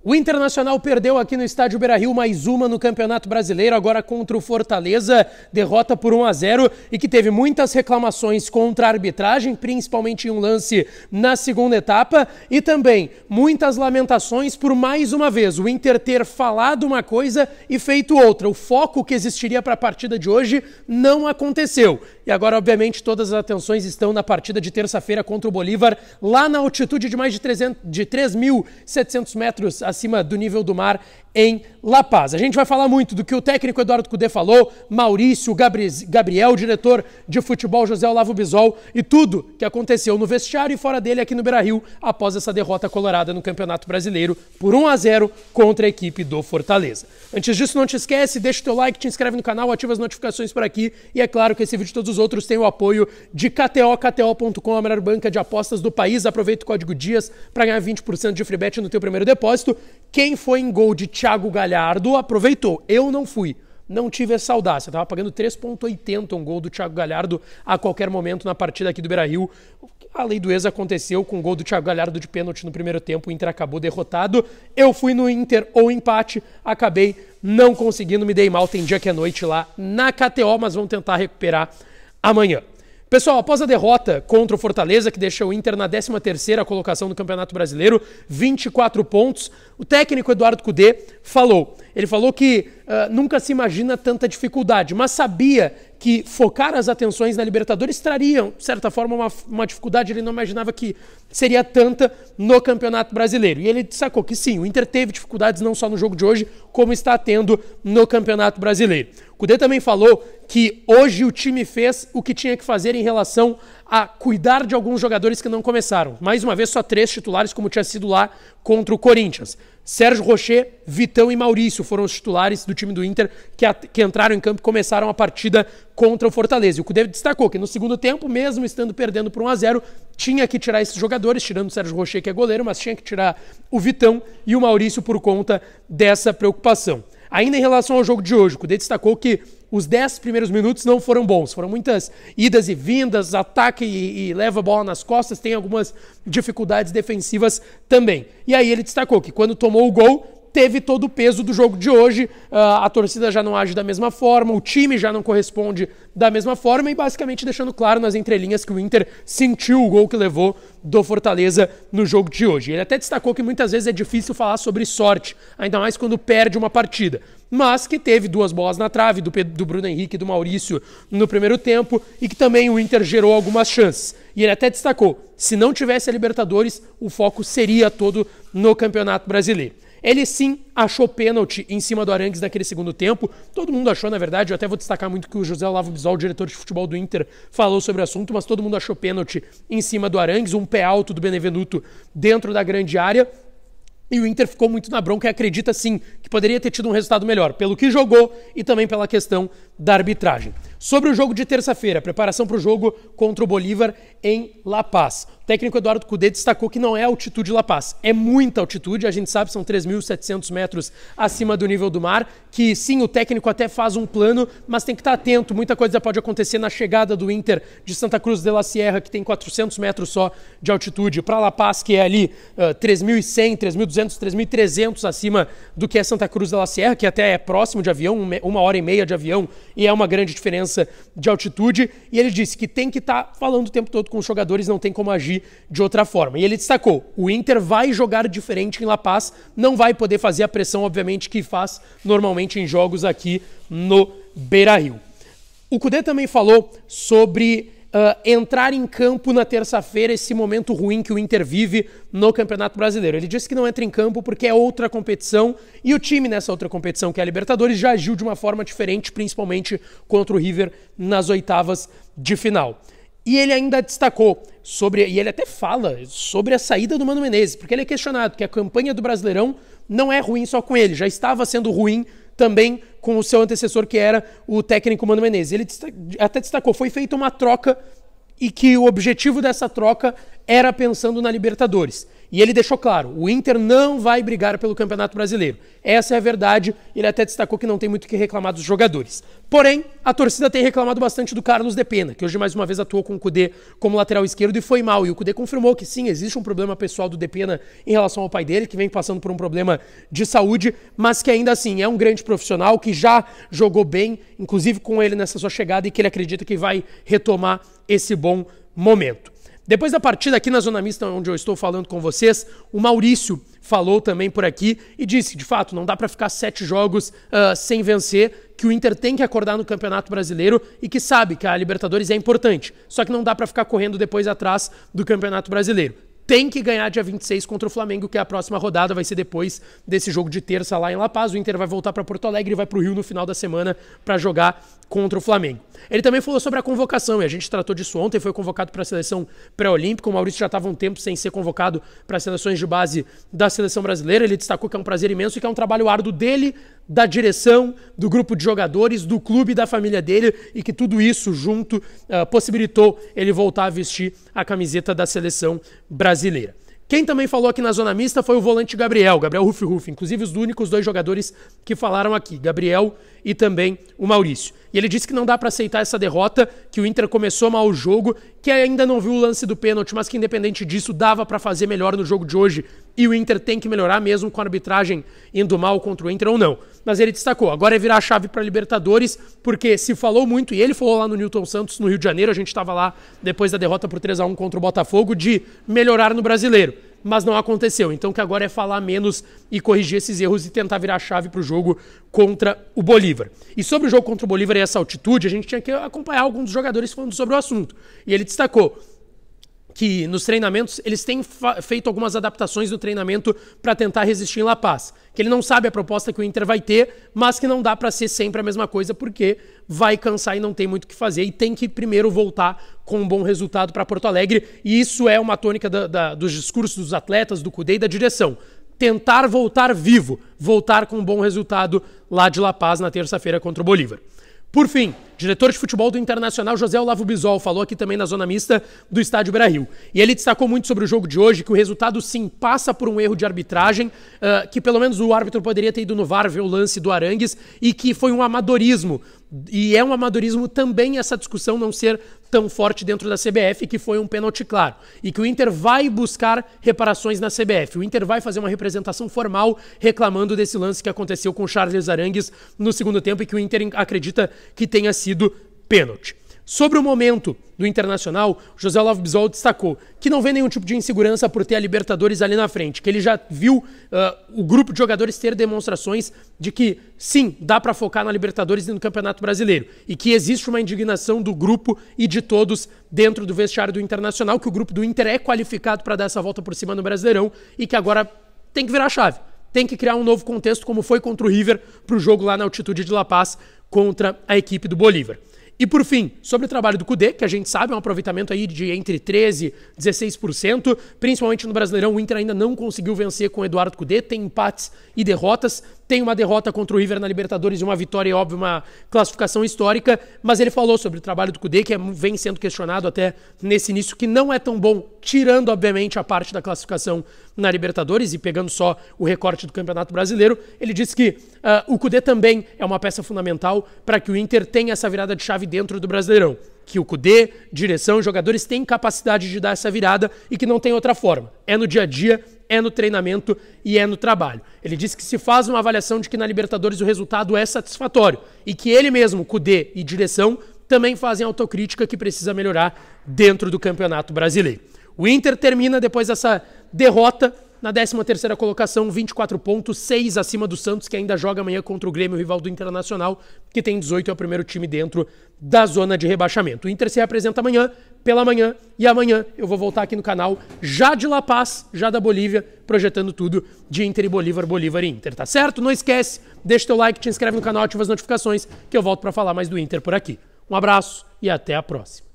O Internacional perdeu aqui no estádio Beira-Rio mais uma no Campeonato Brasileiro, agora contra o Fortaleza, derrota por 1-0 e que teve muitas reclamações contra a arbitragem, principalmente em um lance na segunda etapa, e também muitas lamentações por mais uma vez o Inter ter falado uma coisa e feito outra. O foco que existiria para a partida de hoje não aconteceu. E agora, obviamente, todas as atenções estão na partida de terça-feira contra o Bolívar, lá na altitude de mais de 3.700 metros acima do nível do mar, em La Paz. A gente vai falar muito do que o técnico Eduardo Cudê falou, Maurício, Gabriel, diretor de futebol José Olavo Bisol, e tudo que aconteceu no vestiário e fora dele aqui no Beira-Rio após essa derrota colorada no Campeonato Brasileiro por 1-0 contra a equipe do Fortaleza. Antes disso, não te esquece, deixa o teu like, te inscreve no canal, ativa as notificações por aqui, e é claro que esse vídeo e todos os outros têm o apoio de KTO, KTO.com, a melhor banca de apostas do país. Aproveita o código DIAS para ganhar 20% de free bet no teu primeiro depósito. Quem foi em gol de Thiago Galhardo aproveitou. Eu não fui. Não tive essa audácia. Eu tava pagando 3,80 um gol do Thiago Galhardo a qualquer momento na partida aqui do Beira-Rio. A lei do ex aconteceu com o gol do Thiago Galhardo de pênalti no primeiro tempo. O Inter acabou derrotado. Eu fui no Inter ou empate. Acabei não conseguindo. Me dei mal. Tem dia que é noite lá na KTO, mas vamos tentar recuperar amanhã. Pessoal, após a derrota contra o Fortaleza, que deixa o Inter na 13ª colocação do Campeonato Brasileiro, 24 pontos, o técnico Eduardo Cudê falou. Ele falou que nunca se imagina tanta dificuldade, mas sabia que focar as atenções na Libertadores trariam, de certa forma, uma dificuldade. Ele não imaginava que seria tanta no Campeonato Brasileiro. E ele destacou que sim, o Inter teve dificuldades não só no jogo de hoje, como está tendo no Campeonato Brasileiro. O Cudê também falou que hoje o time fez o que tinha que fazer em relação a cuidar de alguns jogadores que não começaram. Mais uma vez, só 3 titulares, como tinha sido lá contra o Corinthians. Sérgio Rocher, Vitão e Maurício foram os titulares do time do Inter que entraram em campo e começaram a partida contra o Fortaleza. E o Cudê destacou que no segundo tempo, mesmo estando perdendo por 1-0, tinha que tirar esses jogadores, tirando o Sérgio Rocher, que é goleiro, mas tinha que tirar o Vitão e o Maurício por conta dessa preocupação. Ainda em relação ao jogo de hoje, o Cudê destacou que os 10 primeiros minutos não foram bons. Foram muitas idas e vindas, ataque e leva a bola nas costas, tem algumas dificuldades defensivas também. E aí ele destacou que quando tomou o gol, teve todo o peso do jogo de hoje, a torcida já não age da mesma forma, o time já não corresponde da mesma forma, e basicamente deixando claro nas entrelinhas que o Inter sentiu o gol que levou do Fortaleza no jogo de hoje. Ele até destacou que muitas vezes é difícil falar sobre sorte, ainda mais quando perde uma partida, mas que teve 2 bolas na trave do Bruno Henrique e do Maurício no primeiro tempo, e que também o Inter gerou algumas chances. E ele até destacou, se não tivesse a Libertadores, o foco seria todo no Campeonato Brasileiro. Ele sim achou pênalti em cima do Arangues naquele segundo tempo. Todo mundo achou, na verdade. Eu até vou destacar muito que o José Olavo Bisol, diretor de futebol do Inter, falou sobre o assunto, mas todo mundo achou pênalti em cima do Arangues, um pé alto do Benevenuto dentro da grande área. E o Inter ficou muito na bronca e acredita sim que poderia ter tido um resultado melhor, pelo que jogou e também pela questão da arbitragem. Sobre o jogo de terça-feira, preparação para o jogo contra o Bolívar em La Paz. O técnico Eduardo Cudê destacou que não é altitude La Paz, é muita altitude, a gente sabe, são 3.700 metros acima do nível do mar, que sim, o técnico até faz um plano, mas tem que estar atento, muita coisa pode acontecer na chegada do Inter de Santa Cruz de la Sierra, que tem 400 metros só de altitude, para La Paz, que é ali 3.100, 3.200, 3.300 acima do que é Santa Cruz de la Sierra, que até é próximo de avião, 1h30 de avião, e é uma grande diferença de altitude, e ele disse que tem que estar falando o tempo todo com os jogadores, não tem como agir de outra forma. E ele destacou, o Inter vai jogar diferente em La Paz, não vai poder fazer a pressão, obviamente, que faz normalmente em jogos aqui no Beira-Rio. O Cudê também falou sobre entrar em campo na terça-feira, esse momento ruim que o Inter vive no Campeonato Brasileiro. Ele disse que não entra em campo porque é outra competição, e o time nessa outra competição, que é a Libertadores, já agiu de uma forma diferente, principalmente contra o River nas oitavas de final. E ele ainda destacou e ele até fala sobre a saída do Mano Menezes, porque ele é questionado que a campanha do Brasileirão não é ruim só com ele, já estava sendo ruim também com o seu antecessor, que era o técnico Mano Menezes. Ele até destacou, foi feita uma troca e que o objetivo dessa troca era pensando na Libertadores. E ele deixou claro, o Inter não vai brigar pelo Campeonato Brasileiro. Essa é a verdade, ele até destacou que não tem muito o que reclamar dos jogadores. Porém, a torcida tem reclamado bastante do Carlos Depena, que hoje mais uma vez atuou com o Kudê como lateral esquerdo e foi mal. E o Kudê confirmou que sim, existe um problema pessoal do Depena em relação ao pai dele, que vem passando por um problema de saúde, mas que ainda assim é um grande profissional, que já jogou bem, inclusive com ele nessa sua chegada, e que ele acredita que vai retomar esse bom momento. Depois da partida aqui na Zona Mista, onde eu estou falando com vocês, o Maurício falou também por aqui e disse que, de fato, não dá para ficar 7 jogos sem vencer, que o Inter tem que acordar no Campeonato Brasileiro e que sabe que a Libertadores é importante, só que não dá para ficar correndo depois atrás do Campeonato Brasileiro. Tem que ganhar dia 26 contra o Flamengo, que é a próxima rodada, vai ser depois desse jogo de terça lá em La Paz. O Inter vai voltar para Porto Alegre e vai para o Rio no final da semana para jogar contra o Flamengo. Ele também falou sobre a convocação, e a gente tratou disso ontem, foi convocado para a seleção pré-olímpica. O Maurício já estava um tempo sem ser convocado para as seleções de base da seleção brasileira. Ele destacou que é um prazer imenso e que é um trabalho árduo dele, da direção, do grupo de jogadores, do clube e da família dele, e que tudo isso junto possibilitou ele voltar a vestir a camiseta da seleção brasileira. Quem também falou aqui na Zona Mista foi o volante Gabriel Rufi, inclusive os únicos 2 jogadores que falaram aqui, Gabriel e também o Maurício. E ele disse que não dá para aceitar essa derrota, que o Inter começou mal o jogo, que ainda não viu o lance do pênalti, mas que independente disso dava para fazer melhor no jogo de hoje e o Inter tem que melhorar mesmo com a arbitragem indo mal contra o Inter ou não. Mas ele destacou, agora é virar a chave para Libertadores, porque se falou muito, e ele falou lá no Newton Santos, no Rio de Janeiro, a gente estava lá depois da derrota por 3-1 contra o Botafogo, de melhorar no Brasileiro. Mas não aconteceu, então que agora é falar menos e corrigir esses erros e tentar virar a chave para o jogo contra o Bolívar. E sobre o jogo contra o Bolívar e essa altitude, a gente tinha que acompanhar alguns dos jogadores falando sobre o assunto. E ele destacou que nos treinamentos eles têm feito algumas adaptações no treinamento para tentar resistir em La Paz. Que ele não sabe a proposta que o Inter vai ter, mas que não dá para ser sempre a mesma coisa, porque vai cansar e não tem muito o que fazer. E tem que primeiro voltar com um bom resultado para Porto Alegre. E isso é uma tônica dos discursos dos atletas, do Kudê e da direção. Tentar voltar vivo, voltar com um bom resultado lá de La Paz na terça-feira contra o Bolívar. Por fim, diretor de futebol do Internacional, José Olavo Bisol, falou aqui também na Zona Mista do Estádio Beira-Rio. E ele destacou muito sobre o jogo de hoje, que o resultado sim passa por um erro de arbitragem, que pelo menos o árbitro poderia ter ido no VAR ver o lance do Arangues, e que foi um amadorismo. E é um amadorismo também essa discussão não ser tão forte dentro da CBF, que foi um pênalti claro. E que o Inter vai buscar reparações na CBF. O Inter vai fazer uma representação formal reclamando desse lance que aconteceu com Charles Arangues no segundo tempo e que o Inter acredita que tenha sido pênalti. Sobre o momento do Internacional, José Olavo Bisol destacou que não vê nenhum tipo de insegurança por ter a Libertadores ali na frente, que ele já viu o grupo de jogadores ter demonstrações de que, sim, dá para focar na Libertadores e no Campeonato Brasileiro, e que existe uma indignação do grupo e de todos dentro do vestiário do Internacional, que o grupo do Inter é qualificado para dar essa volta por cima no Brasileirão e que agora tem que virar a chave. Tem que criar um novo contexto, como foi contra o River, para o jogo lá na altitude de La Paz contra a equipe do Bolívar. E por fim, sobre o trabalho do Kudê, que a gente sabe é um aproveitamento aí de entre 13% e 16%, principalmente no Brasileirão, o Inter ainda não conseguiu vencer com o Eduardo Kudê, tem empates e derrotas, tem uma derrota contra o River na Libertadores e uma vitória, óbvio, uma classificação histórica, mas ele falou sobre o trabalho do Kudê, que vem sendo questionado até nesse início, que não é tão bom, tirando, obviamente, a parte da classificação na Libertadores e pegando só o recorte do Campeonato Brasileiro. Ele disse que o Kudê também é uma peça fundamental para que o Inter tenha essa virada de chave dentro do Brasileirão. Que o Kudê, direção e jogadores têm capacidade de dar essa virada e que não tem outra forma. É no dia a dia, é no treinamento e é no trabalho. Ele disse que se faz uma avaliação de que na Libertadores o resultado é satisfatório e que ele mesmo, Kudê e direção, também fazem autocrítica que precisa melhorar dentro do Campeonato Brasileiro. O Inter termina depois dessa derrota na 13ª colocação, 24 pontos, 6 acima do Santos, que ainda joga amanhã contra o Grêmio, rival do Internacional, que tem 18 e é o primeiro time dentro da zona de rebaixamento. O Inter se apresenta amanhã, pela manhã, e amanhã eu vou voltar aqui no canal, já de La Paz, já da Bolívia, projetando tudo de Inter e Bolívar, Bolívar e Inter, tá certo? Não esquece, deixa teu like, te inscreve no canal, ativa as notificações, que eu volto para falar mais do Inter por aqui. Um abraço e até a próxima.